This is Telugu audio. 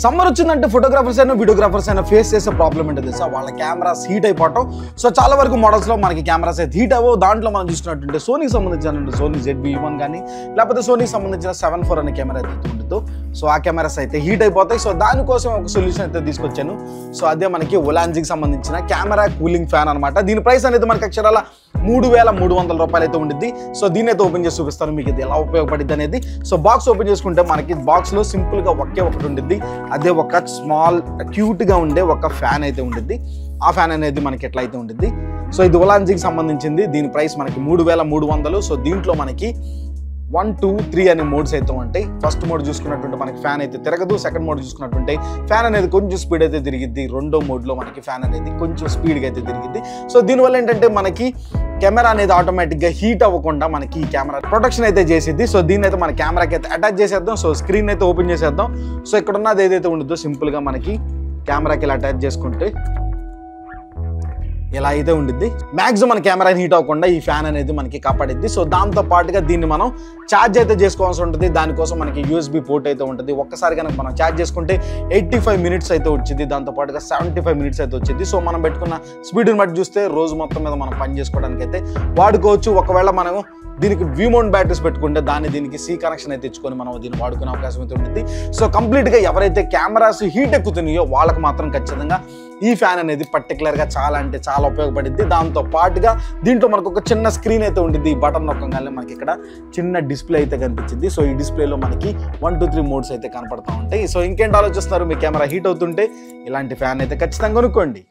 సమ్మర్ వచ్చిందంటే ఫోటోగ్రాఫర్స్ అయినా వీడియోగ్రాఫర్స్ అయినా ఫేస్ చేసే ప్రాబ్లం ఏంటో తెలుసా, వాళ్ళ కెమెరాస్ హీట్ అయిపోవటం. సో చాలా వరకు మోడల్స్లో మనకి కెమెరాస్ అయితే హీట్ అవ్వవు. దాంట్లో మనం చూసినట్టుంటే సోనీకి సంబంధించిన సోనీ ZV-E1 కానీ లేకపోతే సోనీకి సంబంధించిన 7-4 అనే కెమెరా అయితే ఉంటుందో సో ఆ కెమెరాస్ అయితే హీట్ అయిపోతాయి. సో దానికోసం ఒక సొల్యూషన్ అయితే తీసుకొచ్చాను. సో అదే మనకి ఒలాంజికి సంబంధించిన కెమెరా కూలింగ్ ఫ్యాన్ అనమాట. దీని ప్రైస్ అనేది మనకి అక్షరాల 3300 రూపాయలు అయితే ఉంటుంది. సో దీన్ని అయితే ఓపెన్ చేసి చూపిస్తాను మీకు ఇది ఎలా ఉపయోగపడుద్ది అనేది. సో బాక్స్ ఓపెన్ చేసుకుంటే మనకి బాక్స్లో సింపుల్గా ఒకటి ఉంటుంది. అదే ఒక స్మాల్ క్యూట్గా ఉండే ఒక ఫ్యాన్ అయితే ఉంటుంది. ఆ ఫ్యాన్ అనేది మనకి ఎట్లా అయితే ఉంటుంది. సో ఇది ఒలాంజికి సంబంధించింది. దీని ప్రైస్ మనకి 3300. సో దీంట్లో మనకి 1, 2, 3 అనే మోడ్స్ అయితే ఉంటాయి. ఫస్ట్ మోడ్ చూసుకున్నట్టుంటే మనకి ఫ్యాన్ అయితే తిరగదు. సెకండ్ మోడ్ చూసుకున్నట్టుంటే ఫ్యాన్ అనేది కొంచెం స్పీడ్ అయితే తిరిగిద్ది. రెండో మోడ్లో మనకి ఫ్యాన్ అనేది కొంచెం స్పీడ్గా అయితే తిరిగిద్ది. సో దీనివల్ల ఏంటంటే మనకి కెమెరా అనేది ఆటోమేటిక్గా హీట్ అవ్వకుండా మనకి ఈ కెమెరా ప్రొటెక్షన్ అయితే చేసిద్ది. సో దీన్ని అయితే మన కెమెరాకి అయితే అటాచ్ చేసేద్దాం. సో స్క్రీన్ అయితే ఓపెన్ చేసేద్దాం. సో ఇక్కడ ఉన్నది ఏదైతే ఉంటుందో సింపుల్గా మనకి కెమెరాకి ఇలా అటాచ్ చేసుకుంటే ఇలా అయితే ఉండిద్ది. మ్యాక్సిమం మన కెమెరా హీట్ అవ్వకుండా ఈ ఫ్యాన్ అనేది మనకి కాపాడిద్ది. సో దాంతో పాటుగా దీన్ని మనం ఛార్జ్ అయితే చేసుకోవాల్సి ఉంటుంది. దానికోసం మనకి USB పోర్ట్ అయితే ఉంటుంది. ఒక్కసారి కనుక మనం ఛార్జ్ చేసుకుంటే 85 మినిట్స్ అయితే వచ్చింది. దాంతో పాటుగా 75 మినిట్స్ అయితే వచ్చింది. సో మనం పెట్టుకున్న స్పీడ్ని బట్టి చూస్తే రోజు మొత్తం మీద మనం పని చేసుకోవడానికి అయితే వాడుకోవచ్చు. ఒకవేళ మనం దీనికి V-mount బ్యాటరీస్ పెట్టుకుంటే దీనికి C కనెక్షన్ అయితే ఇచ్చుకొని మనం దీన్ని వాడుకునే అవకాశం అయితే ఉంటుంది. సో కంప్లీట్గా ఎవరైతే కెమెరాస్ హీట్ ఎక్కుతున్నాయో వాళ్ళకి మాత్రం ఖచ్చితంగా ఈ ఫ్యాన్ అనేది పర్టికులర్గా చాలా అంటే చాలా ఉపయోగపడుద్ది. దాంతో పాటుగా దీంట్లో మనకు ఒక చిన్న స్క్రీన్ అయితే ఉంటుంది. ఈ బటన్ నొక్కగానే మనకి ఇక్కడ చిన్న డిస్ప్లే అయితే కనిపించింది. సో ఈ డిస్ప్లేలో మనకి 1, 2, 3 మోడ్స్ అయితే కనపడతా ఉంటాయి. సో ఇంకేంటి ఆలోచిస్తున్నారు, మీ కెమెరా హీట్ అవుతుంటే ఇలాంటి ఫ్యాన్ అయితే ఖచ్చితంగా కొనుక్కోండి.